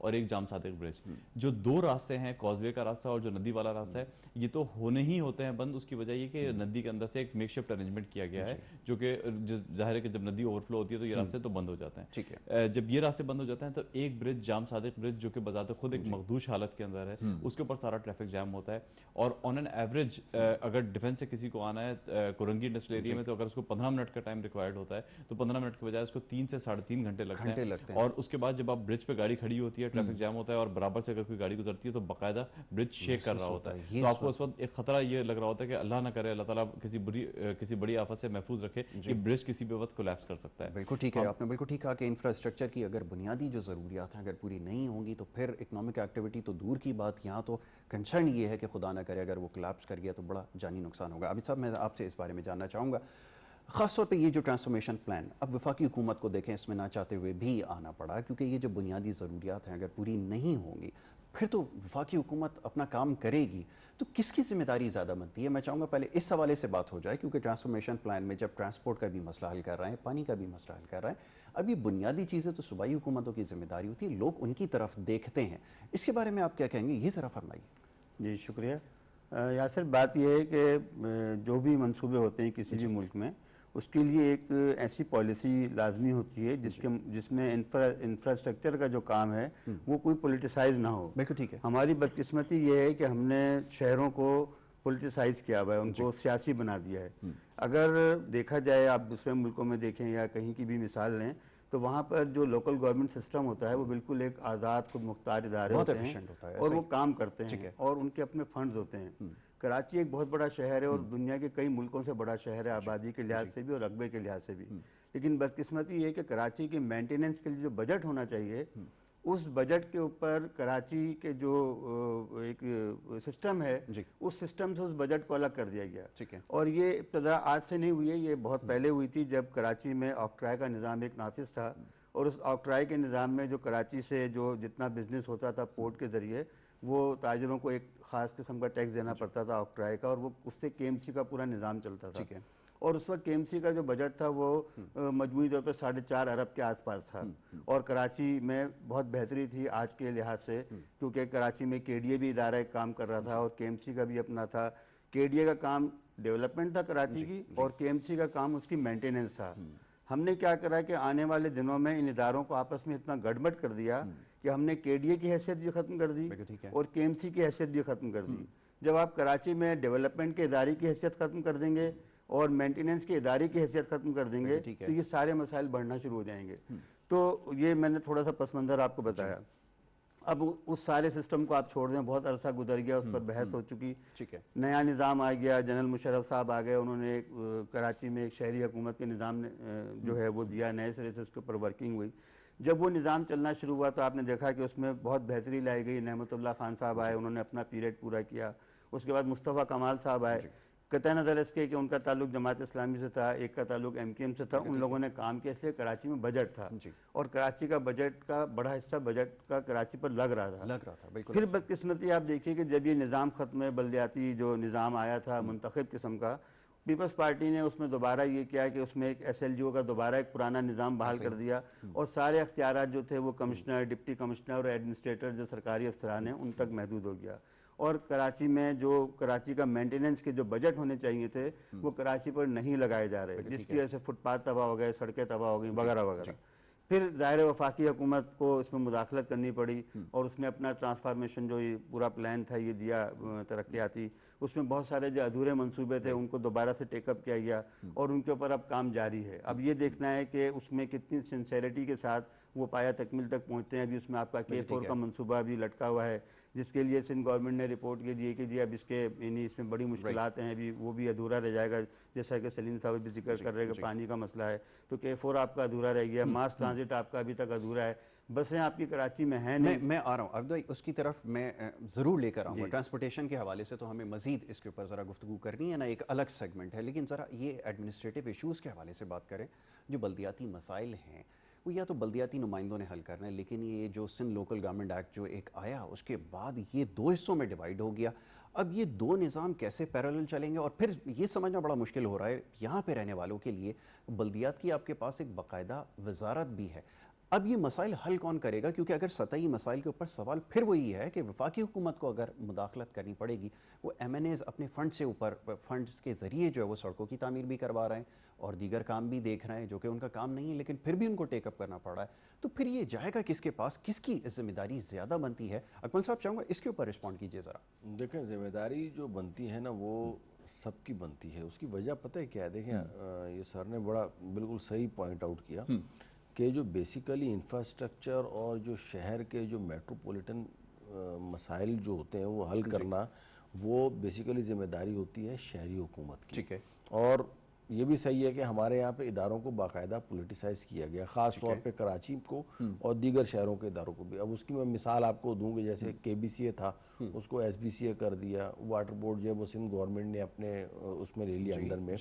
اور ایک جام صادق برج. جو دو راستے ہیں, کازوے کا راستہ اور جو ندی والا راستہ ہے, یہ تو ہونے ہی ہوتے ہیں بند. اس کی وجہ یہ کہ ندی کے اندر سے ایک میک شفٹ ارینجمنٹ کیا گیا ہے, جو کہ ظاہر ہے کہ جب ندی اوور فلو ہوتی ہے تو یہ راستے تو بند ہو جاتے ہیں. جب یہ راستے بند ہو جاتے ہیں تو ایک برج, جام صادق برج, جو کہ بذات خود ایک مخدوش حالت کے اندر ہے, اس کے اوپر سارا ٹریفک جام ہوتا ہے. اور آن این ایوریج اگر ڈیفینس سے کسی کو آنا ہے کرنگی انڈسٹریل ایریا میں, تو اگر اس کو 15 منٹ کا ٹائم ریکوائرڈ ہوتا ہے تو 15 منٹ کے بجائے اس کو 3 سے 3.5 گھنٹے لگتے ہیں. اور اس کے بعد جب آپ برج پہ گاڑی کھڑی ہوتی ہے, ٹریفک جام ہوتا ہے اور برابر سے اگر کوئی گاڑی گزرتی ہے تو باقاعدہ برج شیک کر رہا ہوتا ہے. تو آپ کو اس وقت ایک خطرہ یہ لگ رہا ہوتا ہے کہ اللہ نہ کرے, اللہ تعالیٰ کسی بڑی آفت سے محفوظ رکھے کہ برج کسی بھی وقت کولیپس کر سکتا ہے. بالکل ٹھیک ہے, آپ نے بالکل ٹھیک کہا کہ انفراسٹرکچر کی اگر بنیادی جو ضروریات ہیں اگر پوری نہیں ہوں گی تو پھر اکنامک ایکٹیویٹی تو دور کی بات, یہاں تو کنسرن یہ ہے کہ خدا نہ کرے اگر وہ کولیپس کر گیا تو بڑا جانی نقصان ہوگا. عابد صاحب, میں آپ سے اس بارے میں جاننا چاہوں گا, خاص طور پہ یہ جو ٹرانسفارمیشن پلان اب وفاقی حکومت کو دیکھیں اس میں نہ چاہتے ہوئے بھی آنا پڑا, کیونکہ یہ جو بنیادی ضروریات ہیں اگر پوری نہیں ہوں گی پھر تو وفاقی حکومت اپنا کام کرے گی, تو کس کی ذمہ داری زیادہ بنتی ہے؟ میں چاہوں گا پہلے اس حوالے سے بات ہو جائے, کیونکہ ٹرانسفارمیشن پلان میں جب ٹرانسپورٹ کا بھی مسئلہ حل کر رہے ہیں, پانی کا بھی مسئلہ حل کر رہے ہیں, اب یہ بنیادی چیزیں تو صوبائی حکومتوں کی ذمہ داری ہوتی ہے, لوگ ان کی طرف دیکھتے ہیں. اس کے بارے میں آپ کیا کہیں گے, یہ ذرا فرمائیے. جی شکریہ. یاسر, بات یہ ہے کہ جو بھی منصوبے ہوتے ہیں کسی بھی ملک میں, اس کے لیے ایک ایسی پالیسی لازمی ہوتی ہے جس میں انفراسٹرکچر کا جو کام ہے وہ کوئی پولیٹیسائز نہ ہو. بالکل ٹھیک ہے. ہماری بدقسمتی یہ ہے کہ ہم نے شہروں کو پولیٹیسائز کیا ہوا ہے, ان کو سیاسی بنا دیا ہے. اگر دیکھا جائے, آپ دوسرے ملکوں میں دیکھیں یا کہیں کی بھی مثال لیں, تو وہاں پر جو لوکل گورنمنٹ سسٹم ہوتا ہے وہ بالکل ایک آزاد خود مختار ادارے ہوتے ہیں اور وہ کام کرتے ہیں اور ان کے اپنے فنڈز ہوتے ہیں. کراچی ایک بہت بڑا شہر ہے اور دنیا کے کئی ملکوں سے بڑا شہر ہے, آبادی کے لحاظ سے بھی اور رقبے کے لحاظ سے بھی. لیکن بدقسمتی یہ ہے کہ کراچی کے مینٹیننس کے لیے جو بجٹ ہونا چاہیے, اس بجٹ کے اوپر کراچی کے جو ایک سسٹم ہے اس سسٹم سے اس بجٹ کو الگ کر دیا گیا. اور یہ ابتدا آج سے نہیں ہوئی ہے, یہ بہت پہلے ہوئی تھی جب کراچی میں آکٹرائے کا نظام ایک نافذ تھا, اور اس آکٹرائے کے نظام میں جو کراچی سے جو جتنا بزنس ہوتا تھا پورٹ کے ذریعے, وہ تاجروں کو ایک خاص قسم کا ٹیکس دینا پڑتا تھا آکٹرائے کا, اور وہ اس سے کے ایم سی کا پورا نظام چلتا تھا. اور اس وقت کے ایم سی کا جو بجٹ تھا وہ مجموعی طور پہ 4.5 ارب کے آس پاس تھا, اور کراچی میں بہت بہتری تھی آج کے لحاظ سے, کیونکہ کراچی میں کے ڈی اے بھی ادارہ ایک کام کر رہا تھا اور کے ایم سی کا بھی اپنا تھا. کے ڈی اے کا کام ڈیولپمنٹ تھا کراچی کی, اور کے ایم سی کا کام اس کی مینٹیننس تھا. ہم نے کیا کرا کہ آنے والے دنوں میں ان اداروں کو آپس میں اتنا گڑبڑ کر دیا کہ ہم نے کے ڈی اے کی حیثیت بھی ختم کر دی اور کے ایم سی کی حیثیت بھی ختم کر دی. جب آپ کراچی میں ڈیولپمنٹ کے ادارے کی حیثیت ختم کر دیں گے اور مینٹیننس کے ادارے کی حیثیت ختم کر دیں گے تو یہ سارے مسائل بڑھنا شروع ہو جائیں گے. تو یہ میں نے تھوڑا سا پس منظر آپ کو بتایا. اب اس سارے سسٹم کو آپ چھوڑ دیں, بہت عرصہ گزر گیا, اس پر بحث ہو چکی, نیا نظام آ گیا, جنرل مشرف صاحب آ گئے, انہوں نے کراچی میں ایک شہری حکومت کے نظام جو ہے وہ دیا, نئے سرے سے اس کے اوپر ورکنگ ہوئی. جب وہ نظام چلنا شروع ہوا تو آپ نے دیکھا کہ اس میں بہت بہتری لائی گئی. نعمت اللہ خان صاحب آئے, انہوں نے اپنا پیریڈ پورا کیا. اس کے بعد مصطفیٰ کمال صاحب آئے, قطع نظر اس کے کہ ان کا تعلق جماعت اسلامی سے تھا, ایک کا تعلق ایم کیو ایم سے تھا, ان لوگوں نے کام کیا, اس لیے کراچی میں بجٹ تھا اور کراچی کا بجٹ کا بڑا حصہ بجٹ کا کراچی پر لگ رہا تھا. پھر بدقسمتی آپ دیکھیے کہ جب یہ نظام ختم ہے, بلدیاتی جو نظام آیا تھا منتخب قسم کا, پیپلز پارٹی نے اس میں دوبارہ یہ کیا کہ اس میں ایک ایس ایل جی او کا دوبارہ ایک پرانا نظام بحال کر دیا, اور سارے اختیارات جو تھے وہ کمشنر, ڈپٹی کمشنر اور ایڈمنسٹریٹر جو سرکاری افسران ہیں ان تک محدود ہو گیا. اور کراچی میں جو کراچی کا مینٹیننس کے جو بجٹ ہونے چاہیے تھے وہ کراچی پر نہیں لگائے جا رہے, جس کی وجہ سے فٹ پاتھ تباہ ہو گئے, سڑکیں تباہ ہو گئیں وغیرہ وغیرہ. پھر ظاہر وفاقی حکومت کو اس میں مداخلت کرنی پڑی اور اس نے اپنا ٹرانسفارمیشن جو یہ پورا پلان تھا یہ دیا ترقیاتی, اس میں بہت سارے جو ادھورے منصوبے تھے ان کو دوبارہ سے ٹیک اپ کیا گیا اور ان کے اوپر اب کام جاری ہے. اب یہ دیکھنا ہے کہ اس میں کتنی سنسیریٹی کے ساتھ وہ پایا تکمیل تک پہنچتے ہیں. ابھی اس میں آپ کا K4 کا منصوبہ بھی لٹکا ہوا ہے, جس کے لیے سندھ گورنمنٹ نے رپورٹ کے دیے کہ جی اب اس کے یعنی اس میں بڑی مشکلات ہیں, ابھی وہ بھی ادھورا رہ جائے گا, جیسا کہ سلیم صاحب بھی ذکر کر رہے ہیں کہ پانی کا مسئلہ ہے, تو K4 آپ کا ادھورا رہ گیا, ماس ٹرانزٹ آپ کا ابھی تک ادھورا ہے, بسیں آپ کی کراچی میں ہیں نہیں. میں آ رہا ہوں عبد, اس کی طرف میں ضرور لے کر آؤں گا. ٹرانسپورٹیشن کے حوالے سے تو ہمیں مزید اس کے اوپر ذرا گفتگو کرنی ہے نا, ایک الگ سیگمنٹ ہے, لیکن ذرا یہ ایڈمنسٹریٹو ایشوز کے حوالے سے بات کریں. جو بلدیاتی مسائل ہیں وہ یا تو بلدیاتی نمائندوں نے حل کرنا ہے, لیکن یہ جو سندھ لوکل گورنمنٹ ایکٹ جو ایک آیا اس کے بعد یہ 2 حصوں میں ڈیوائیڈ ہو گیا. اب یہ 2 نظام کیسے پیرالل چلیں گے, اور پھر یہ سمجھنا بڑا مشکل ہو رہا ہے یہاں پہ رہنے والوں کے لیے. بلدیات کی آپ کے پاس ایک باقاعدہ وزارت بھی ہے, اب یہ مسائل حل کون کرے گا؟ کیونکہ اگر سطحی مسائل کے اوپر سوال پھر وہی ہے کہ وفاقی حکومت کو اگر مداخلت کرنی پڑے گی، وہ ایم این ایز اپنے فنڈ سے اوپر فنڈز کے ذریعے جو ہے وہ سڑکوں کی تعمیر بھی کروا رہے ہیں اور دیگر کام بھی دیکھ رہے ہیں جو کہ ان کا کام نہیں ہے، لیکن پھر بھی ان کو ٹیک اپ کرنا پڑ رہا ہے، تو پھر یہ جائے گا کس کے پاس؟ کس کی ذمہ داری زیادہ بنتی ہے؟ اکمل صاحب چاہوں گا اس کے اوپر رسپونڈ کیجئے ذرا۔ دیکھیں ذمہ داری جو بنتی ہے نا وہ سب کی بنتی ہے، اس کی وجہ پتہ ہے کیا ہے؟ دیکھیں یہ سر نے بڑا بالکل صحیح پوائنٹ آؤٹ کیا کہ جو بیسیکلی انفراسٹرکچر اور جو شہر کے جو میٹروپولیٹن مسائل جو ہوتے ہیں وہ حل کرنا، وہ بیسیکلی ذمہ داری ہوتی ہے شہری حکومت کی۔ ٹھیک ہے، اور یہ بھی صحیح ہے کہ ہمارے یہاں پہ اداروں کو باقاعدہ پولیٹیسائز کیا گیا، خاص طور پہ کراچی کو اور دیگر شہروں کے اداروں کو بھی۔ اب اس کی میں مثال آپ کو دوں گی، جیسے کے بی سی اے تھا، اس کو ایس بی سی اے کر دیا، واٹر بورڈ جو ہے وہ سندھ گورنمنٹ نے اپنے اس میں لے لیا انڈر میں۔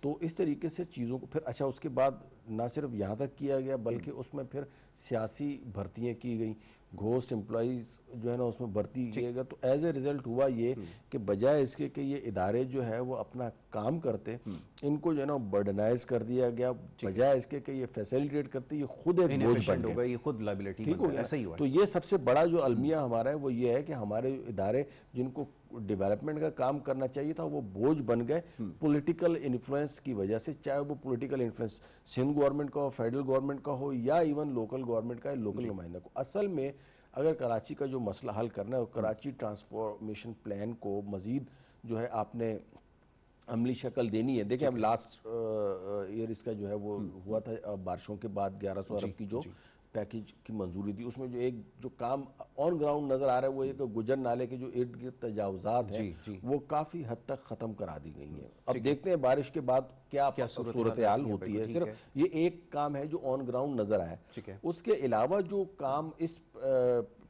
تو اس طریقے سے چیزوں کو پھر اچھا اس کے بعد نہ صرف یہاں تک کیا گیا بلکہ اس میں پھر سیاسی بھرتیاں کی گئیں، گھوسٹ امپلائیز جو ہے نا اس میں بھرتی کیے گا۔ تو ایز اے ریزلٹ ہوا یہ کہ بجائے اس کے کہ یہ ادارے جو ہے وہ اپنا کام کرتے، ان کو جو ہے نا برڈنائز کر دیا گیا، بجائے اس کے کہ یہ فیسیلیٹیٹ کرتے یہ خود ایک بوجھ بن گئے، یہ خود لائبلٹی ٹھیک ہو گیا۔ ایسا ہی ہوا۔ تو یہ سب سے بڑا جو المیہ ہمارا ہے وہ یہ ہے کہ ہمارے ادارے جن کو ڈیولپمنٹ کا کام کرنا چاہیے تھا وہ بوجھ بن گئے پولیٹیکل انفلوئنس کی وجہ سے، چاہے وہ پولیٹیکل انفلوئنس سندھ گورنمنٹ کا ہو، فیڈرل گورنمنٹ کا ہو، یا ایون لوکل گورنمنٹ کا، لوکل نمائندہ کو۔ اصل میں اگر کراچی کا جو مسئلہ حل کرنا ہے اور کراچی ٹرانسفارمیشن پلان کو مزید جو ہے آپ نے عملی شکل دینی ہے۔ دیکھیں اب لاسٹ ایئر اس کا جو ہے وہ ہوا تھا بارشوں کے بعد 1100 ارب کی جو پیکیج کی منظوری دی، اس میں جو ایک جو کام آن گراؤنڈ نظر آ رہا ہے وہ ایک گجر نالے کے جو ارد گرد تجاوزات ہیں وہ کافی حد تک ختم کرا دی گئی ہیں۔ اب دیکھتے ہیں بارش کے بعد کیا صورتحال ہوتی ہے۔ صرف یہ ایک کام ہے جو آن گراؤنڈ نظر آیا ہے، اس کے علاوہ جو کام اس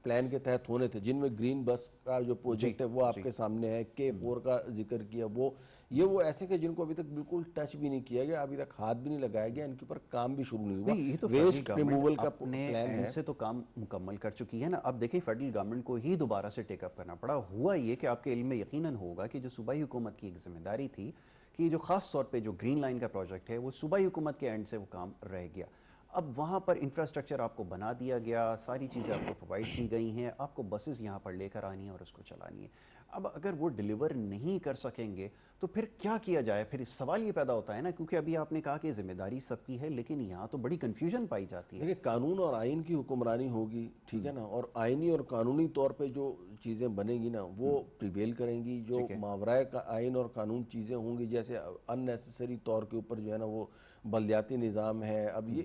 پلان کے تحت ہونے تھے، جن میں گرین بس کا جو پروجیکٹ ہے وہ آپ کے سامنے ہے، K4 کا ذکر کیا، وہ ایسے کہ جن کو ابھی تک بالکل ٹچ بھی نہیں کیا گیا، ابھی تک ہاتھ بھی نہیں لگایا گیا، ان کے اوپر کام بھی شروع نہیں ہوا۔ ویسٹ ریموول کا پلان ہے، سے تو کام مکمل کر چکی ہے نا۔ اب دیکھیں فیڈرل گورنمنٹ کو ہی دوبارہ سے ٹیک اپ کرنا پڑا۔ ہوا یہ کہ آپ کے علم میں یقیناً ہوگا کہ جو صوبائی حکومت کی ایک ذمہ داری تھی کہ جو خاص طور پہ جو گرین لائن کا پروجیکٹ ہے وہ صوبائی حکومت کے اینڈ سے وہ کام رہ گیا۔ اب وہاں پر انفراسٹرکچر آپ کو بنا دیا گیا، ساری چیزیں آپ کو پرووائڈ کی گئی ہیں، آپ کو بسز یہاں پر لے کر آنی ہیں اور اس کو چلانی ہے۔ اب اگر وہ ڈیلیور نہیں کر سکیں گے تو پھر کیا کیا جائے؟ پھر سوال یہ پیدا ہوتا ہے نا، کیونکہ ابھی آپ نے کہا کہ ذمہ داری سب کی ہے، لیکن یہاں تو بڑی کنفیوژن پائی جاتی ہے۔ دیکھیں قانون اور آئین کی حکمرانی ہوگی، ٹھیک ہے نا، اور آئینی اور قانونی طور پہ جو چیزیں بنیں گی نا وہ پریویل کریں گی۔ جو ماورائے کا آئین اور قانون چیزیں ہوں گی، جیسے ان نیسیسری طور کے اوپر جو ہے نا وہ بلدیاتی نظام ہے، اب یہ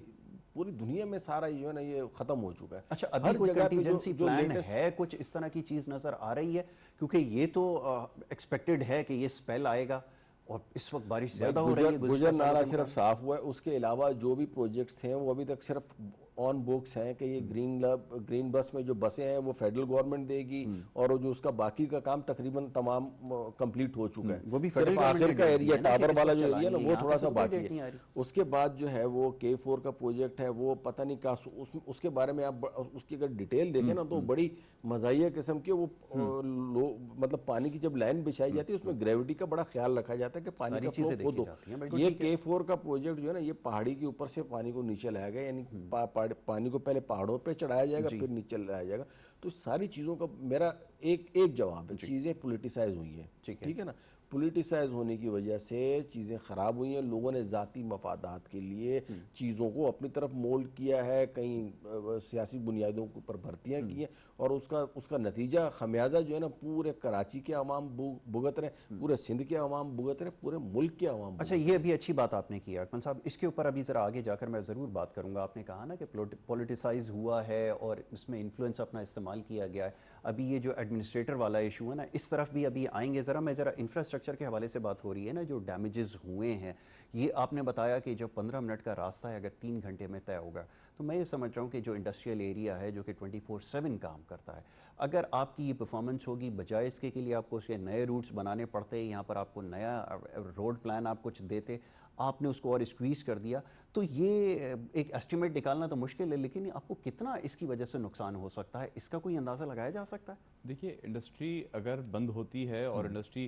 پوری دنیا میں سارا جو ہے نا یہ ختم ہو چکا ہے۔ اچھا ابھی کوئی کنٹینجنسی پلان ہے، کچھ اس طرح کی چیز نظر آ رہی ہے؟ کیونکہ یہ تو ایکسپیکٹڈ ہے کہ یہ سپیل آئے گا اور اس وقت بارش زیادہ ہو رہی ہے۔ گجر نالہ صرف صاف ہوا ہے، اس کے علاوہ جو بھی پروجیکٹس ہیں وہ ابھی تک صرف آن بکس ہیں کہ یہ گرین بس میں جو بسیں ہیں وہ فیڈرل گورنمنٹ دے گی، اور جو اس کا باقی کا کام تقریباً تمام کمپلیٹ ہو چکا ہے۔ وہ بھی صرف آخر کا ایریا ٹاور والا جو ایریا نا وہ تھوڑا سا باقی ہے۔ اس کے بعد جو ہے وہ K4 کا پروجیکٹ ہے، وہ پتہ نہیں کہاں، اس کے بارے میں آپ اس کی اگر ڈیٹیل دیکھیں نا تو بڑی مزاحیہ قسم کی، وہ مطلب پانی کی جب لائن بچھائی جاتی ہے اس میں گریوٹی کا بڑا خیال رکھا جاتا ہے کہ پانی کا فلو خود ہو۔ یہ K4 کا پروجیکٹ جو ہے نا یہ پہاڑی کے اوپر سے پانی کو نیچے لایا گیا، یعنی پانی کو پہلے پہاڑوں پہ چڑھایا جائے گا پھر نیچے لایا جائے گا۔ تو ساری چیزوں کا میرا ایک جواب ہے، چیزیں پولیٹیسائز ہوئی ہیں، ٹھیک ہے نا۔ پولیٹیسائز ہونے کی وجہ سے چیزیں خراب ہوئی ہیں، لوگوں نے ذاتی مفادات کے لیے چیزوں کو اپنی طرف مولڈ کیا ہے، کہیں سیاسی بنیادوں کے اوپر بھرتیاں کی ہیں، اور اس کا نتیجہ خمیازہ جو ہے نا پورے کراچی کے عوام بھگت رہے، پورے سندھ کے عوام بھگت رہے، پورے ملک کے عوام۔ اچھا یہ بھی اچھی بات آپ نے کی اکمل صاحب، اس کے اوپر ابھی ذرا آگے جا کر میں ضرور بات کروں گا۔ آپ نے کہا نا کہ پولیٹیسائز ہوا ہے اور اس میں انفلوئنس اپنا استعمال کیا گیا ہے۔ ابھی یہ جو ایڈمنسٹریٹر والا ایشو ہے نا اس طرف بھی ابھی آئیں گے ذرا۔ میں ذرا انفراسٹرکچر کے حوالے سے بات ہو رہی ہے نا، جو ڈیمیجز ہوئے ہیں، یہ آپ نے بتایا کہ جو 15 منٹ کا راستہ ہے اگر 3 گھنٹے میں طے ہوگا، تو میں یہ سمجھ رہا ہوں کہ جو انڈسٹریل ایریا ہے جو کہ 24/7 کام کرتا ہے، اگر آپ کی یہ پرفارمنس ہوگی، بجائے اس کے لیے آپ کو اس کے نئے روٹس بنانے پڑتے، یہاں پر آپ کو نیا روڈ پلان آپ کچھ دیتے، آپ نے اس کو اور اسکویز کر دیا، تو یہ ایک ایسٹیمیٹ نکالنا تو مشکل ہے، لیکن آپ کو کتنا اس کی وجہ سے نقصان ہو سکتا ہے، اس کا کوئی اندازہ لگایا جا سکتا ہے؟ دیکھیے انڈسٹری اگر بند ہوتی ہے اور انڈسٹری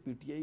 PTI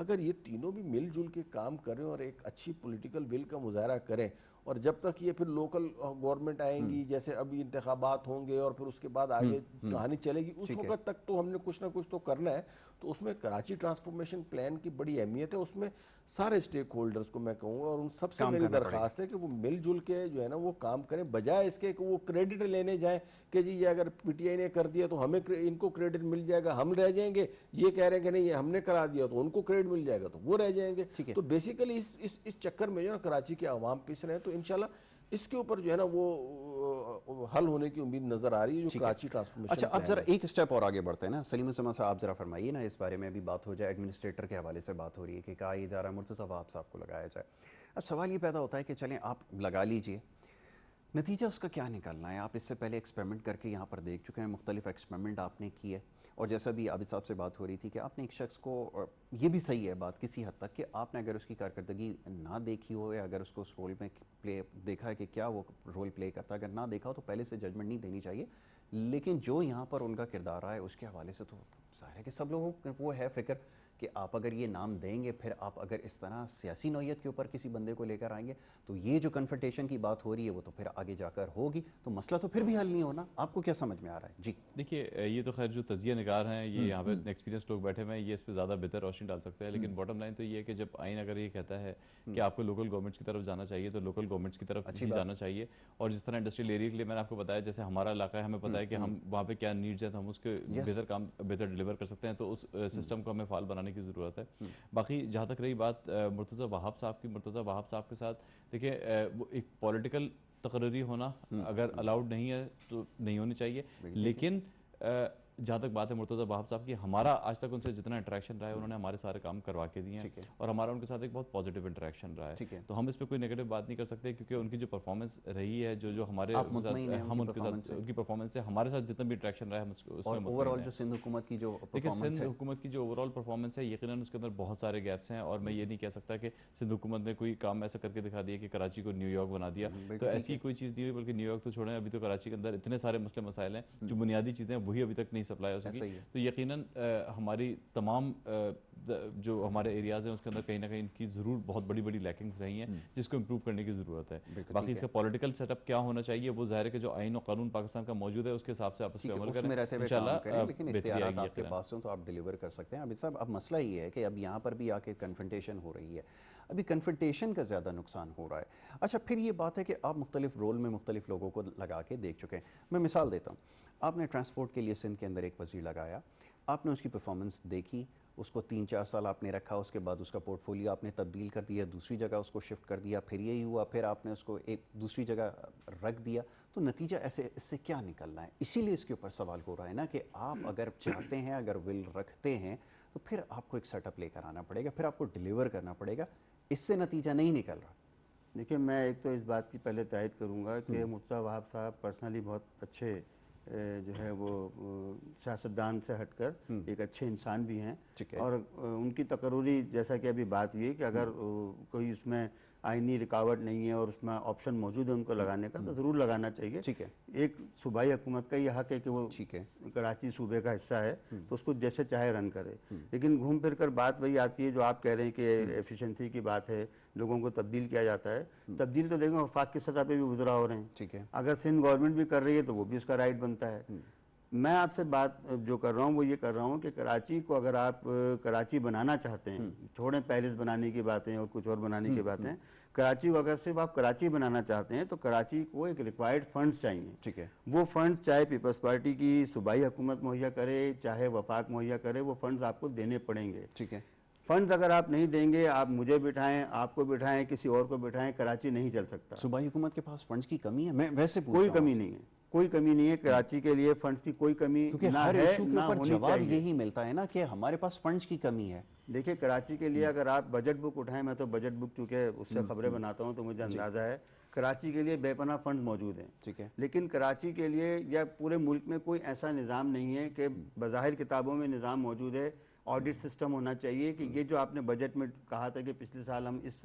اگر یہ تینوں بھی مل جل کے کام کریں اور ایک اچھی پولیٹیکل ول کا مظاہرہ کریں، اور جب تک یہ پھر لوکل گورنمنٹ آئیں گی، جیسے ابھی انتخابات ہوں گے اور پھر اس کے بعد آگے کہانی چلے گی، اس وقت تک تو ہم نے کچھ نہ کچھ تو کرنا ہے. تو اس میں کراچی ٹرانسفارمیشن پلان کی بڑی اہمیت ہے. اس میں سارے اسٹیک ہولڈرز کو میں کہوں گا اور ان سب سے میری درخواست ہے کہ وہ مل جل کے جو ہے نا وہ کام کریں، بجائے اس کے کہ وہ کریڈٹ لینے جائیں کہ جی یہ اگر پی ٹی آئی نے کر دیا تو ہمیں ان کو کریڈٹ مل جائے گا، ہم رہ جائیں گے. یہ کہہ رہے ہیں کہ نہیں یہ ہم نے کرا دیا تو ان کو کریڈٹ مل جائے گا تو وہ رہ جائیں گے. تو بیسیکلی اس چکر میں جو ہے نا کراچی کے عوام پس رہے ہیں. تو انشاءاللہ اس کے اوپر جو ہے نا وہ حل ہونے کی امید نظر آ رہی ہے جو کراچی ٹرانسفارمیشن. اچھا اب ذرا ایک اسٹیپ اور آگے بڑھتے ہیں نا. سلیم السما صاحب آپ ذرا فرمائیے نا اس بارے میں. ابھی بات ہو جائے ایڈمنسٹریٹر کے حوالے سے بات ہو رہی ہے کہ کہا یہ جا رہا ہے مرتضیٰ وہاب صاحب کو لگایا جائے. اب سوال یہ پیدا ہوتا ہے کہ چلیں آپ لگا لیجئے، نتیجہ اس کا کیا نکلنا ہے؟ آپ اس سے پہلے ایکسپیریمنٹ کر کے یہاں پر دیکھ چکے ہیں، مختلف ایکسپیریمنٹ آپ نے کی ہے، اور جیسا بھی عابد صاحب سے بات ہو رہی تھی کہ آپ نے ایک شخص کو، یہ بھی صحیح ہے بات کسی حد تک کہ آپ نے اگر اس کی کارکردگی نہ دیکھی ہو یا اگر اس کو اس رول میں دیکھا ہے کہ کیا وہ رول پلے کرتا ہے، اگر نہ دیکھا ہو تو پہلے سے ججمنٹ نہیں دینی چاہیے. لیکن جو یہاں پر ان کا کردار رہا ہے اس کے حوالے سے تو ظاہر ہے کہ سب لوگوں کو وہ ہے فکر کہ آپ اگر یہ نام دیں گے، پھر آپ اگر اس طرح سیاسی نوعیت کے اوپر کسی بندے کو لے کر آئیں گے تو یہ جو کنفرنٹیشن کی بات ہو رہی ہے وہ تو پھر آگے جا کر ہوگی، تو مسئلہ تو پھر بھی حل نہیں ہونا. آپ کو کیا سمجھ میں آ رہا ہے؟ جی دیکھیے یہ تو خیر جو تجزیہ نگار ہیں یہ یہاں پہ ایکسپیرینس لوگ بیٹھے ہوئے ہیں، یہ اس پہ زیادہ بہتر روشنی ڈال سکتے ہیں. لیکن باٹم لائن تو یہ ہے کہ جب آئین اگر یہ کہتا ہے کہ آپ کو لوکل گورنمنٹس کی طرف جانا چاہیے تو لوکل گورنمنٹس کی طرف ہی جانا چاہیے. اور جس طرح انڈسٹریل ایریا کے لیے میں نے آپ کو بتایا، جیسے ہمارا علاقہ ہے، ہمیں پتہ ہے کہ ہم وہاں پہ کیا نیڈز ہیں، تو ہم اس کے بہتر ڈیلیور کر سکتے ہیں. تو اس سسٹم کو ہمیں فعال بنانے کی ضرورت ہے. باقی جہاں تک رہی بات مرتضیٰ وہاب صاحب کی، مرتضیٰ وہاب صاحب کے ساتھ دیکھیں وہ ایک پولیٹیکل تقرری ہونا اگر الاؤڈ نہیں ہے تو نہیں ہونی چاہیے. لیکن جہاں تک بات ہے مرتضیٰ وہاب صاحب کی، ہمارا آج تک ان سے جتنا انٹریکشن رہا ہے انہوں نے ہمارے سارے کام کروا کے دیے ہیں، اور ہمارا ان کے ساتھ ایک بہت پازیٹیو انٹریکشن رہا ہے. تو ہم اس پہ کوئی نیگیٹو بات نہیں کر سکتے کیونکہ ان کی جو پرفارمنس رہی ہے، جو ہمارے ہم ان کے ساتھ ان کی پرفارمنس سے ہمارے ساتھ جتنا بھی انٹریکشن رہا ہے اس میں اوور آل جو سندھ حکومت کی جو دیکھیں سندھ حکومت کی جو اوور آل پرفارمنس ہے یقیناً اس کے اندر بہت سارے گیپس ہیں. اور میں یہ نہیں کہہ سکتا کہ سندھ حکومت نے کوئی کام ایسا کر کے دکھا دیا کہ کراچی کو نیو یارک بنا دیا، تو ایسی کوئی چیز نہیں ہوئی. بلکہ نیو یارک تو چھوڑیں، ابھی تو کراچی کے اندر اتنے سارے مسئلے مسائل ہیں جو بنیادی چیزیں ہیں وہی ابھی تک نہیں سپلائی ہو سکی. تو یقیناً ہماری تمام جو ہمارے ایریاز ہیں اس کے اندر کہیں نہ کہیں ان کی ضرور بہت بڑی بڑی لیکنگز رہی ہیں جس کو امپروو کرنے کی ضرورت ہے. باقی اس کا پولیٹیکل سیٹ اپ کیا ہونا چاہیے وہ ظاہر ہے کہ جو آئین و قانون پاکستان کا موجود ہے اس کے حساب سے آپ اس پہ عمل کریں انشاءاللہ. لیکن اختیارات آپ کے پاس ہوں تو آپ ڈیلیور کر سکتے ہیں. عابد صاحب اب مسئلہ یہ ہے کہ اب یہاں پر بھی آ کے کنفرنٹیشن ہو رہی ہے، ابھی کنفرنٹیشن کا زیادہ نقصان ہو رہا ہے. اچھا پھر یہ بات ہے کہ آپ مختلف رول میں مختلف لوگوں کو لگا کے دیکھ چکے ہیں. میں مثال دیتا ہوں، آپ نے ٹرانسپورٹ کے لیے سندھ کے اندر ایک وزیر لگایا، آپ نے اس کی پرفارمنس دیکھی، اس کو 3-4 سال آپ نے رکھا، اس کے بعد اس کا پورٹ فولیو آپ نے تبدیل کر دیا، دوسری جگہ اس کو شفٹ کر دیا، پھر یہی ہوا، پھر آپ نے اس کو ایک دوسری جگہ رکھ دیا. تو نتیجہ ایسے اس سے کیا نکلنا ہے؟ اسی لیے اس کے اوپر سوال ہو رہا ہے نا کہ آپ اگر چاہتے ہیں، اگر ول رکھتے ہیں تو پھر آپ کو ایک سیٹ اپ لے کر آنا پڑے گا، پھر آپ کو ڈیلیور کرنا پڑے گا. اس سے نتیجہ نہیں نکل رہا. دیکھیں میں ایک تو اس بات کی پہلے تائید کروں گا کہ مرتضیٰ وہاب صاحب پرسنلی بہت اچھے جو ہے وہ سیاستدان سے ہٹ کر ایک اچھے انسان بھی ہیں، اور ان کی تقرری جیسا کہ ابھی بات ہوئی کہ اگر کوئی اس میں آئینی رکاوٹ نہیں ہے اور اس میں آپشن موجود ہے ان کو لگانے کا تو ضرور لگانا چاہیے. ایک صوبائی حکومت کا یہ حق ہے کہ وہ کراچی صوبے کا حصہ ہے تو اس کو جیسے چاہے رن کرے. لیکن گھوم پھر کر بات وہی آتی ہے جو آپ کہہ رہے ہیں کہ ایفیشنسی کی بات ہے، لوگوں کو تبدیل کیا جاتا ہے. تبدیل تو دیکھیں وفاق کی سطح پہ بھی وزراء ہو رہے ہیں، اگر سندھ گورنمنٹ بھی کر رہی ہے تو وہ بھی اس کا رائٹ بنتا ہے. میں آپ سے بات جو کر رہا ہوں وہ یہ کر رہا ہوں کہ کراچی کو اگر آپ کراچی بنانا چاہتے ہیں، چھوڑیں پیلس بنانے کی باتیں اور کچھ اور بنانے کی باتیں، کراچی کو اگر صرف آپ کراچی بنانا چاہتے ہیں تو کراچی کو ایک ریکوائرڈ فنڈز چاہیے. وہ فنڈز چاہے پیپلز پارٹی کی صوبائی حکومت مہیا کرے چاہے وفاق مہیا کرے، وہ فنڈز آپ کو دینے پڑیں گے. فنڈز اگر آپ نہیں دیں گے، آپ مجھے بٹھائیں، آپ کو بٹھائیں، کسی اور کو بٹھائیں، کراچی نہیں چل سکتا. صوبائی حکومت کے پاس فنڈز کی کمی ہے؟ میں ویسے پوچھ کوئی رہا ہوں. کمی نہیں ہے، کوئی کمی نہیں ہے کراچی کے لیے فنڈز کی کوئی کمی کیونکہ نہ ہر ہے ایشو کے نہ اوپر ہونی جواب چاہیے. یہی ملتا ہے نا کہ ہمارے پاس فنڈز کی کمی ہے. دیکھیں کراچی کے لیے اگر آپ بجٹ بک اٹھائیں، میں تو بجٹ بک چونکہ اس سے خبریں بناتا ہوں تو مجھے اندازہ ہے کراچی کے لیے بے پناہ فنڈز موجود ہیں. لیکن کراچی کے لیے یا پورے ملک میں کوئی ایسا نظام نہیں ہے کہ بظاہر کتابوں میں نظام موجود ہے، آڈٹ سسٹم ہونا چاہیے کہ یہ جو آپ نے بجٹ میں کہا تھا کہ پچھلے سال ہم اس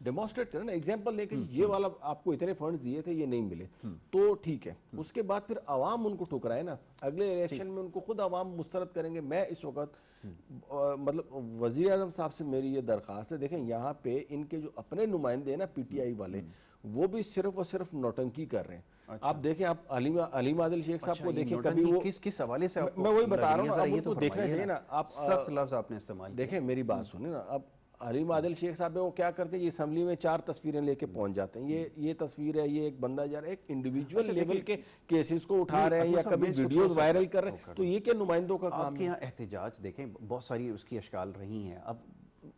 ڈیمانسٹریٹ کریں نا, ایگزامپل لے کے یہ والا آپ کو اتنے فنڈز دیے تھے, یہ نہیں ملے تو ٹھیک ہے, اس کے بعد پھر عوام ان کو ٹھکرائے نا, اگلے الیکشن میں ان کو خود عوام مسترد کریں گے. میں اس وقت مطلب وزیر اعظم صاحب سے میری یہ درخواست ہے, دیکھیں یہاں پہ ان کے جو اپنے نمائندے ہیں نا پی ٹی آئی والے, وہ بھی صرف اور صرف نوٹنکی کر رہے ہیں. آپ دیکھیں, آپ علیم عادل شیخ صاحب کو دیکھیں, کبھی وہ کس حوالے سے میں وہی بتا رہا ہوں نا, اب ان کو دیکھنا چاہیے نا. آپ سخت لفظ آپ نے استعمال کیا. دیکھیں میری بات سنیں نا, اب علیم عادل شیخ صاحب وہ کیا کرتے ہیں, یہ اسمبلی میں 4 تصویریں لے کے پہنچ جاتے ہیں, یہ تصویر ہے, یہ ایک بندہ جا رہا ہے, ایک انڈیویجول لیول کے کیسز کو اٹھا رہے ہیں یا کبھی ویڈیوز وائرل کر رہے ہیں, تو یہ کیا نمائندوں کا کام آپ کے یہاں احتجاج دیکھیں بہت ساری اس کی اشکال رہی ہیں. اب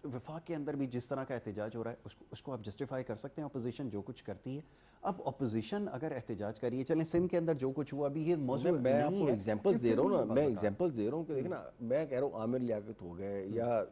وفاق کے اندر بھی جس طرح کا احتجاج ہو رہا ہے اس کو آپ جسٹیفائی کر سکتے ہیں, اپوزیشن جو کچھ کرتی ہے. اب اپوزیشن اگر احتجاج کریے, چلیں سندھ کے اندر جو کچھ ہوا ابھی یہ موضوع میں آپ کو ایگزامپلز دے رہا ہوں نا, میں ایگزامپلز دے رہا ہوں کہ دیکھیں نا, میں کہہ رہا ہوں عامر لیاقت ہو گئے یا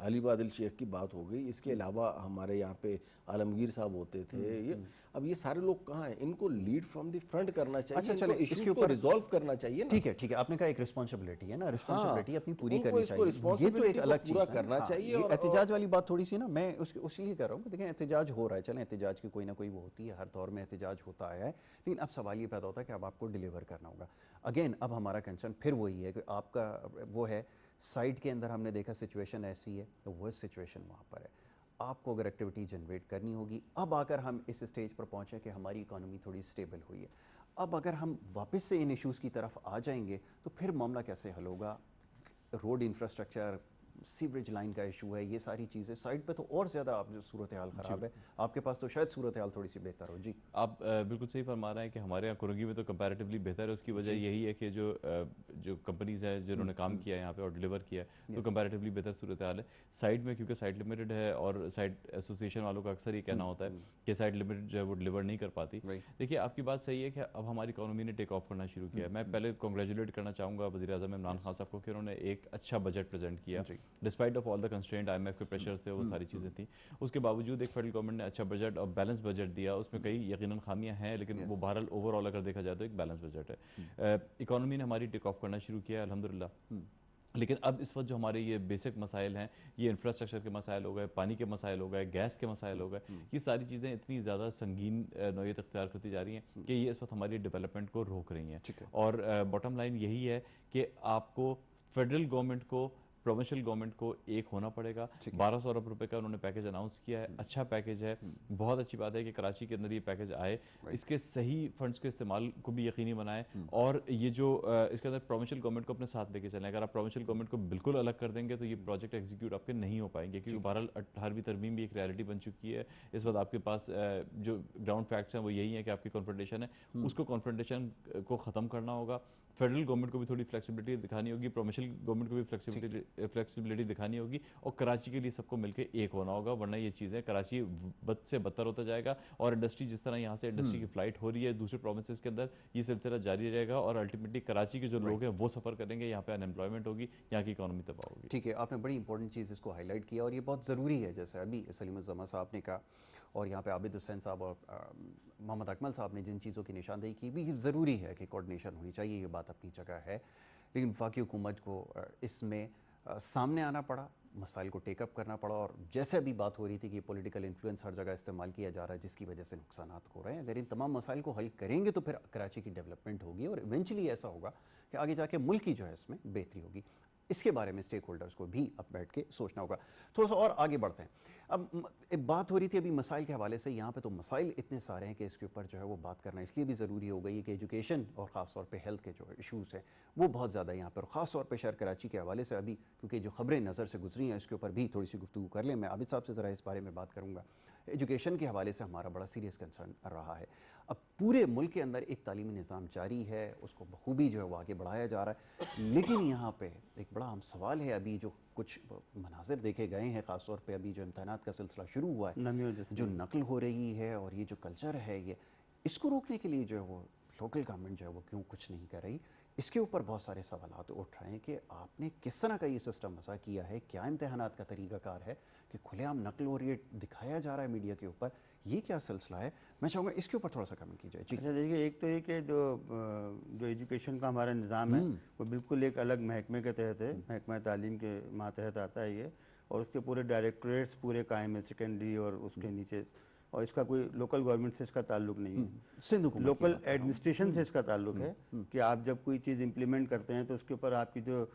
علیم عادل شیخ کی بات ہو گئی, اس کے علاوہ ہمارے یہاں پہ عالمگیر صاحب ہوتے تھے. اب یہ سارے لوگ کہاں ہیں, ان کو لیڈ فرام دی فرنٹ کرنا چاہیے, ان کو ایشوز کو ریزالو کرنا چاہیے نا. ٹھیک ہے, آپ نے کہا ایک رسپانسبلٹی ہے نا, رسپانسبلٹی اپنی پوری ان کو کرنی اس کو چاہیے. یہ تو ایک الگ پورا چیز کرنا چاہیے. اور احتجاج والی بات تھوڑی سی نا, میں اس لیے کر رہا ہوں کہ دیکھیں احتجاج ہو رہا ہے, چلیں احتجاج کی کوئی نہ کوئی وہ ہوتی ہے, ہر دور میں احتجاج ہوتا ہے, لیکن اب سوال یہ پیدا ہوتا ہے کہ اب آپ کو ڈیلیور کرنا ہوگا. اگین اب ہمارا کنسرن پھر وہی ہے کہ آپ کا وہ ہے سائٹ کے اندر ہم نے دیکھا سچویشن ایسی ہے, تو وہ سچویشن وہاں پر ہے. آپ کو اگر ایکٹیویٹی جنریٹ کرنی ہوگی, اب آ کر ہم اس اسٹیج پر پہنچے کہ ہماری اکانومی تھوڑی سٹیبل ہوئی ہے, اب اگر ہم واپس سے ان ایشوز کی طرف آ جائیں گے تو پھر معاملہ کیسے حل ہوگا. روڈ انفراسٹرکچر, سیوریج لائن کا ایشو ہے, یہ ساری چیزیں سائٹ پہ تو اور زیادہ آپ جو صورتحال خراب ہے, آپ کے پاس تو شاید صورتحال تھوڑی سی بہتر ہو. جی آپ بالکل صحیح فرما رہے ہیں کہ ہمارے یہاں کرنگی میں تو کمپیریٹیولی بہتر ہے. اس کی وجہ یہی ہے کہ جو کمپنیز ہیں جنہوں نے کام کیا ہے یہاں پہ اور ڈیلیور کیا ہے, تو کمپیریٹیولی بہتر صورتحال ہے. سائٹ میں کیونکہ سائٹ لمیٹڈ ہے, اور سائٹ ایسوسیشن والوں کا اکثر یہ کہنا ہوتا ہے کہ سائٹ لمیٹڈ جو ہے وہ ڈیلیور نہیں کر پاتی. دیکھیے آپ کی بات صحیح ہے کہ اب ہماری اکانومی نے ٹیک آف کرنا شروع کیا ہے. میں پہلے کنگریچولیٹ کرنا چاہوں گا وزیر اعظم عمران خان صاحب کو کہ انہوں نے ایک اچھا بجٹ پریزنٹ کیا, despite of all the constraint, آئی ایم ایف کے پریشر سے وہ ساری چیزیں تھیں. اس کے باوجود ایک فیڈرل گورنمنٹ نے اچھا بجٹ اور بیلنس بجٹ دیا. اس میں کئی یقیناً خامیاں ہیں, لیکن وہ بہرحال اوور آل اگر دیکھا جائے تو ایک بیلنس بجٹ ہے. اکانومی نے ہماری ٹیک آف کرنا شروع کیا ہے الحمدللہ. لیکن اب اس وقت جو ہمارے یہ بیسک مسائل ہیں, یہ انفراسٹرکچر کے مسائل ہو گئے, پانی کے مسائل ہو گئے, گیس کے مسائل ہو گئے, یہ ساری چیزیں اتنی زیادہ سنگین نوعیت اختیار کرتی جا رہی ہیں کہ یہ اس وقت ہماری ڈیولپمنٹ کو روک رہی ہیں. اور باٹم لائن یہی ہے کہ آپ کو فیڈرل گورنمنٹ کو پروونشل گورنمنٹ کو ایک ہونا پڑے گا. 1200 ارب روپے کا انہوں نے پیکیج اناؤنس کیا ہے, اچھا پیکیج ہے. بہت اچھی بات ہے کہ کراچی کے اندر یہ پیکیج آئے, اس کے صحیح فنڈز کے استعمال کو بھی یقینی بنائیں, اور یہ جو اس کے اندر پروونشل گورنمنٹ کو اپنے ساتھ لے کے چلیں. اگر آپ پروونشل گورنمنٹ کو بالکل الگ کر دیں گے تو یہ پروجیکٹ ایگزیکیوٹ آپ کے نہیں ہو پائیں گے, کیونکہ بہرحال 18ویں ترمیم بھی ایک ریالٹی بن چکی ہے. اس وقت آپ کے پاس جو گراؤنڈ فیکٹس ہیں وہ یہی ہیں کہ آپ کی کانفرنٹیشن ہے, اس کو کانفرنٹیشن کو ختم کرنا ہوگا. فیڈرل گورنمنٹ کو بھی تھوڑی فلیکسیبلٹی دکھانی ہوگی, پروونشل گورنمنٹ کو بھی فلیکسیبلٹی دکھانی ہوگی, اور کراچی کے لیے سب کو مل کے ایک ہونا ہوگا, ورنہ یہ چیزیں کراچی بد سے بدتر ہوتا جائے گا. اور انڈسٹری جس طرح یہاں سے انڈسٹری کی فلائٹ ہو رہی ہے دوسرے پروونسز کے اندر, یہ سلسلہ جاری رہے گا, اور الٹیمیٹلی کراچی کے جو لوگ ہیں وہ سفر کریں گے, یہاں پہ ان امپلائمنٹ ہوگی, یہاں کی اکانومی تباہ ہوگی. ٹھیک ہے, آپ نے بڑی امپورٹنٹ چیز اس کو ہائی لائٹ کیا, اور یہ بہت ضروری ہے. جیسے ابھی سلیم الزماں صاحب نے کہا, اور یہاں پہ عابد حسین صاحب اور محمد اکمل صاحب نے جن چیزوں کی نشاندہی کی, بھی ضروری ہے کہ کوآرڈینیشن ہونی چاہیے, یہ بات اپنی جگہ ہے. لیکن وفاقی حکومت کو اس میں سامنے آنا پڑا, مسائل کو ٹیک اپ کرنا پڑا, اور جیسے ابھی بات ہو رہی تھی کہ پولیٹیکل انفلوئنس ہر جگہ استعمال کیا جا رہا ہے جس کی وجہ سے نقصانات ہو رہے ہیں. اگر ان تمام مسائل کو حل کریں گے تو پھر کراچی کی ڈیولپمنٹ ہوگی, اور ایونچولی ایسا ہوگا کہ آگے جا کے ملک کی جو ہے اس میں بہتری ہوگی. اس کے بارے میں اسٹیک ہولڈرز کو بھی اب بیٹھ کے سوچنا ہوگا. تھوڑا سا اور آگے بڑھتے ہیں. اب بات ہو رہی تھی ابھی مسائل کے حوالے سے, یہاں پہ تو مسائل اتنے سارے ہیں کہ اس کے اوپر جو ہے وہ بات کرنا اس لیے بھی ضروری ہو گئی ہے کہ ایجوکیشن اور خاص طور پہ ہیلتھ کے جو ایشوز ہیں وہ بہت زیادہ یہاں پر, خاص طور پہ شہر کراچی کے حوالے سے ابھی کیونکہ جو خبریں نظر سے گزری ہیں اس کے اوپر بھی تھوڑی سی گفتگو کر لیں. میں عابد صاحب سے ذرا اس بارے میں بات کروں گا. ایجوکیشن کے حوالے سے ہمارا بڑا سیریس کنسرن رہا ہے. اب پورے ملک کے اندر ایک تعلیمی نظام جاری ہے, اس کو بخوبی جو ہے وہ آگے بڑھایا جا رہا ہے, لیکن یہاں پہ ایک بڑا اہم سوال ہے. ابھی جو کچھ مناظر دیکھے گئے ہیں, خاص طور پہ ابھی جو امتحانات کا سلسلہ شروع ہوا ہے, جو نقل ہو رہی ہے, اور یہ جو کلچر ہے, یہ اس کو روکنے کے لیے جو ہے وہ لوکل گورنمنٹ جو ہے وہ کیوں کچھ نہیں کر رہی. اس کے اوپر بہت سارے سوالات اٹھ رہے ہیں کہ آپ نے کس طرح کا یہ سسٹم وضع کیا ہے, کیا امتحانات کا طریقہ کار ہے کہ کھلے عام نقل ہو رہی ہے, دکھایا جا رہا ہے میڈیا کے اوپر, یہ کیا سلسلہ ہے؟ میں چاہوں گا اس کے اوپر تھوڑا سا کمنٹ کیجائے. اچھا دیکھیے, ایک تو یہ کہ جو ایجوکیشن کا ہمارا نظام ہے وہ بالکل ایک الگ محکمے کے تحت ہے, محکمہ تعلیم کے ماتحت آتا ہے یہ, اور اس کے پورے ڈائریکٹوریٹس پورے قائم ہیں سیکنڈری اور اس کے نیچے، اور اس کا کوئی لوکل گورنمنٹ سے اس کا تعلق نہیں ہے، سندھ حکومت لوکل ایڈمنسٹریشن سے اس کا تعلق ہے کہ آپ جب کوئی چیز امپلیمنٹ کرتے ہیں تو اس کے اوپر آپ کی جو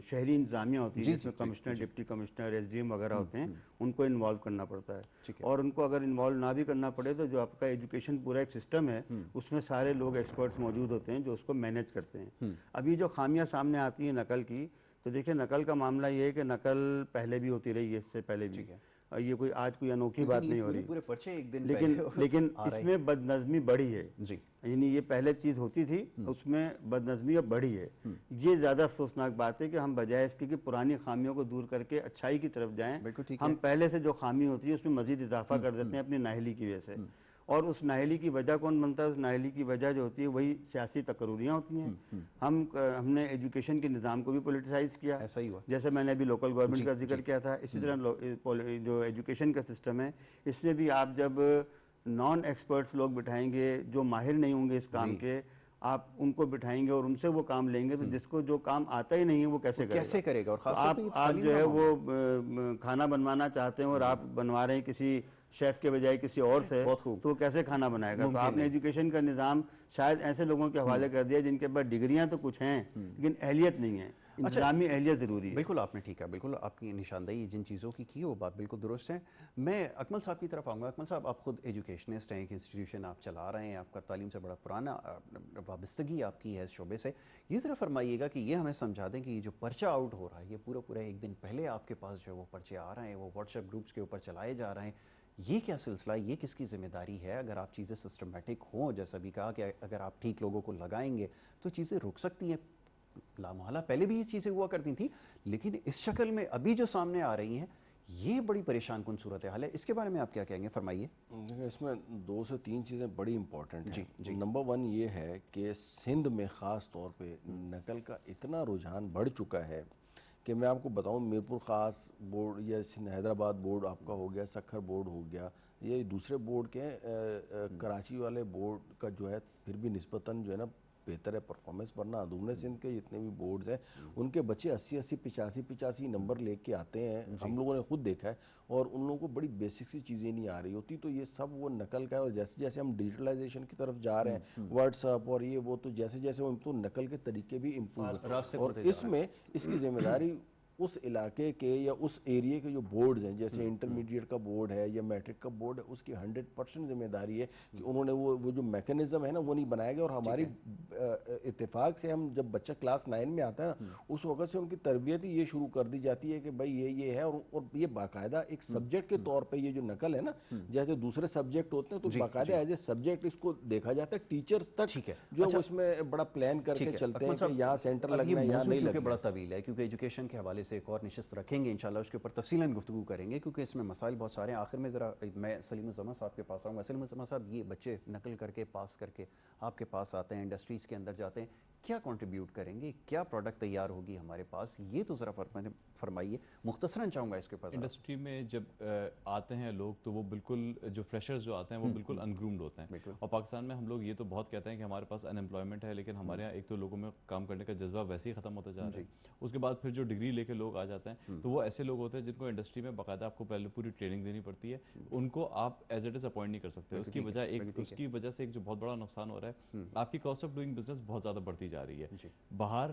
شہری انتظامیہ ہوتی ہے جس میں کمشنر، ڈپٹی کمشنر، ایس ڈی ایم وغیرہ ہوتے ہیں، ان کو انوالو کرنا پڑتا ہے، اور ان کو اگر انوالو نہ بھی کرنا پڑے تو جو آپ کا ایجوکیشن پورا ایک سسٹم ہے اس میں سارے لوگ ایکسپرٹس موجود ہوتے ہیں جو اس کو مینیج کرتے ہیں۔ ابھی جو خامیاں سامنے آتی ہیں نقل کی، تو دیکھیں نقل کا معاملہ یہ ہے کہ نقل پہلے بھی ہوتی رہی ہے، اس سے پہلے بھی، یہ کوئی آج کوئی انوکھی بات نہیں ہو رہی، پورے پرچے ایک دن لیکن اس میں بد نظمی بڑھی ہے، جی، یعنی یہ پہلے چیز ہوتی تھی، اس میں بد نظمی اب بڑھی ہے۔ یہ زیادہ افسوسناک بات ہے کہ ہم بجائے اس کی کہ پرانی خامیوں کو دور کر کے اچھائی کی طرف جائیں، ہم پہلے سے جو خامی ہوتی ہے اس میں مزید اضافہ کر دیتے ہیں اپنی نااہلی کی وجہ سے، اور اس نااہلی کی وجہ کون بنتا ہے؟ اس نااہلی کی وجہ جو ہوتی ہے وہی سیاسی تقرریاں ہوتی ہیں۔ ہم نے ایجوکیشن کے نظام کو بھی پولیٹیسائز کیا، ایسا ہی ہوا، جیسے میں نے ابھی لوکل گورنمنٹ کا ذکر کیا تھا، اسی طرح جو ایجوکیشن کا سسٹم ہے اس میں بھی آپ جب نان ایکسپرٹس لوگ بٹھائیں گے جو ماہر نہیں ہوں گے اس کام کے، آپ ان کو بٹھائیں گے اور ان سے وہ کام لیں گے، تو جس کو جو کام آتا ہی نہیں ہے وہ کیسے کرے گا؟ اور خاص طور پہ آپ جو ہے وہ کھانا بنوانا چاہتے ہیں اور آپ بنوا رہے ہیں کسی شیف کے بجائے کسی اور سے، تو وہ کیسے کھانا بنائے گا؟ تو آپ نے ایجوکیشن کا نظام شاید ایسے لوگوں کے حوالے کر دیا جن کے پاس ڈگریاں تو کچھ ہیں لیکن اہلیت نہیں ہے، انتظامی اہلیت ضروری ہے۔ بالکل آپ نے ٹھیک ہے، بالکل آپ کی نشاندہی جن چیزوں کی وہ بات بالکل درست ہے۔ میں اکمل صاحب کی طرف آؤں گا۔ اکمل صاحب، آپ خود ایجوکیشنسٹ ہیں، ایک انسٹیٹیوشن آپ چلا رہے ہیں، آپ کا تعلیم سے بڑا پرانا وابستگی آپ کی ہے اس شعبے سے، یہ ذرا فرمائیے گا کہ یہ ہمیں سمجھا دیں کہ یہ جو پرچہ آؤٹ ہو رہا ہے، یہ پورا ایک دن پہلے آپ کے پاس جو ہے وہ پرچے آ رہے ہیں، وہ واٹس ایپ گروپس کے اوپر چلائے جا رہے ہیں، یہ کیا سلسلہ ہے؟ یہ کس کی ذمہ داری ہے؟ اگر آپ چیزیں سسٹمیٹک ہوں، جیسا بھی کہا کہ اگر آپ ٹھیک لوگوں کو لگائیں گے تو چیزیں رک سکتی ہیں۔ لامحالہ پہلے بھی یہ چیزیں ہوا کرتی تھیں، لیکن اس شکل میں ابھی جو سامنے آ رہی ہیں یہ بڑی پریشان کن صورتحال ہے۔ اس کے بارے میں آپ کیا کہیں گے؟ فرمائیے۔ اس میں 2 سے 3 چیزیں بڑی امپورٹنٹ ہیں۔ نمبر 1 یہ ہے کہ سندھ میں خاص طور پہ نقل کا اتنا رجحان بڑھ چکا ہے کہ میں آپ کو بتاؤں، میرپور خاص بورڈ یا حیدرآباد بورڈ آپ کا ہو گیا، سکھر بورڈ ہو گیا، یہ دوسرے بورڈ کے کراچی والے بورڈ کا جو ہے پھر بھی نسبتاً جو ہے نا بہتر ہے پرفارمنس، ورنہ اندرون سندھ کے جتنے بھی بورڈز ہیں ان کے بچے 80 85 نمبر لے کے آتے ہیں، ہم لوگوں نے خود دیکھا ہے، اور ان لوگوں کو بڑی بیسک سی چیزیں نہیں آ رہی ہوتی، تو یہ سب وہ نقل کا ہے۔ اور جیسے جیسے ہم ڈیجیٹلائزیشن کی طرف جا رہے ہیں، واٹس ایپ اور یہ وہ، تو جیسے جیسے وہ تو نقل کے طریقے بھی امپروو، اور اس میں اس کی ذمہ داری اس علاقے کے یا اس ایریے کے جو بورڈز ہیں، جیسے انٹرمیڈیٹ کا بورڈ ہے یا میٹرک کا بورڈ ہے، اس کی 100% ذمہ داری ہے کہ انہوں نے وہ جو میکنزم ہے نا وہ نہیں بنایا گیا۔ اور ہماری اتفاق سے ہم جب بچہ کلاس 9 میں آتا ہے نا، اس وقت سے ان کی تربیت ہی یہ شروع کر دی جاتی ہے کہ بھائی یہ ہے، اور یہ باقاعدہ ایک سبجیکٹ کے طور پہ یہ جو نقل ہے نا، جیسے دوسرے سبجیکٹ ہوتے ہیں تو باقاعدہ ایز اے سبجیکٹ اس کو دیکھا جاتا ہے، ٹیچرز تک جو اس میں بڑا پلان کر کے چلتے ہیں کہ یہاں سینٹر لگنا ہے، یہاں نہیں لگنا۔ بڑا طویل ہے کیونکہ ایجوکیشن کے حوالے سے ایک اور نشست رکھیں گے انشاءاللہ، اس کے اوپر تفصیلاً گفتگو کریں گے کیونکہ اس میں مسائل بہت سارے ہیں۔ آخر میں ذرا میں سلیم الزماں صاحب کے پاس آؤں گا۔ سلیم الزماں صاحب، یہ بچے نقل کر کے پاس کر کے آپ کے پاس آتے ہیں، انڈسٹریز کے اندر جاتے ہیں، کیا کنٹریبیوٹ کریں گے؟ کیا پروڈکٹ تیار ہوگی ہمارے پاس؟ یہ تو ذرا فرمائیے، مختصراً چاہوں گا اس کے پاس۔ انڈسٹری میں جب آتے ہیں لوگ تو وہ بالکل جو فریشرز جو آتے ہیں وہ بالکل انگرومڈ ہوتے ہیں، اور پاکستان میں ہم لوگ یہ تو بہت کہتے ہیں کہ ہمارے پاس ان ایمپلائمنٹ ہے، لیکن ہمارے یہاں ایک تو لوگوں میں کام کرنے کا جذبہ ویسے ہی ختم ہوتا جا رہا ہے۔ اس کے بعد پھر جو ڈگری لے کے لوگ آ جاتے ہیں تو وہ ایسے لوگ ہوتے ہیں جن کو انڈسٹری میں باقاعدہ آپ کو پہلے پوری ٹریننگ دینی پڑتی ہے، ان کو آپ ایز اٹ از اپوائنٹ نہیں کر سکتے۔ اس کی وجہ سے ایک جو بہت بڑا نقصان ہو رہا ہے، آپ کی کاسٹ آف ڈوئنگ بزنس بہت زیادہ بڑھتی جا رہی ہے۔ باہر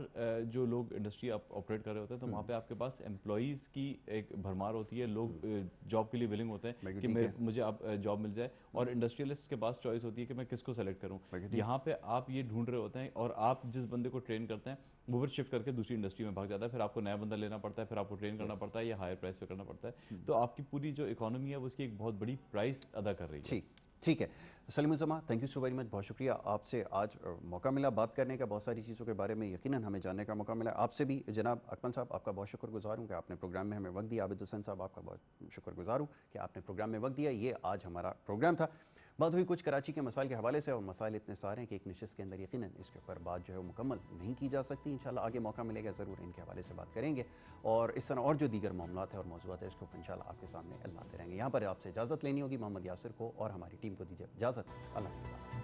جو لوگ انڈسٹری آپریٹ کر رہے ہوتے ہیں تو وہاں پہ آپ کے پاس امپلائیز کی ایک بھرمار ہوتی ہے، لوگ جاب کے لیے ولنگ ہوتے ہیں کہ مجھے آپ جاب مل جائے، اور انڈسٹریلسٹ کے پاس چوائس ہوتی ہے کہ میں کس کو سلیکٹ کروں۔ یہاں پہ آپ یہ ڈھونڈ رہے ہوتے ہیں اور آپ جس بندے کو ٹرین کرتے ہیں وہ پھر شفٹ کر کے دوسری انڈسٹری میں بھاگ جاتا ہے، پھر آپ کو نیا بندہ لینا پڑتا ہے، پھر آپ کو ٹرین کرنا پڑتا ہے یا ہائر پرائس پہ کرنا پڑتا ہے، تو آپ کی پوری جو اکانومی ہے وہ اس کی ایک بہت بڑی پرائس ادا کر رہی ہے۔ ٹھیک ہے Saleem Uzzaman, thank you so very much, بہت شکریہ۔ آپ سے آج موقع ملا بات کرنے کا، بہت ساری چیزوں کے بارے میں یقیناً ہمیں جاننے کا موقع ملا۔ آپ سے بھی جناب اکمل صاحب، آپ کا بہت شکر گزار ہوں کہ آپ نے پروگرام میں ہمیں وقت دیا۔ عابد حسین صاحب، آپ کا بہت شکر گزار ہوں کہ آپ نے پروگرام میں وقت دیا۔ یہ آج ہمارا پروگرام تھا، بات ہوئی کچھ کراچی کے مسائل کے حوالے سے، اور مسائل اتنے سارے ہیں کہ ایک نشست کے اندر یقیناً اس کے اوپر بات جو ہے وہ مکمل نہیں کی جا سکتی۔ انشاءاللہ آگے موقع ملے گا ضرور ان کے حوالے سے بات کریں گے، اور اس طرح اور جو دیگر معاملات ہیں اور موضوعات ہیں اس کو انشاءاللہ آپ کے سامنے لاتے رہیں گے۔ یہاں پر آپ سے اجازت لینی ہوگی، محمد یاسر کو اور ہماری ٹیم کو دیجیے اجازت۔ اللہ حافظ۔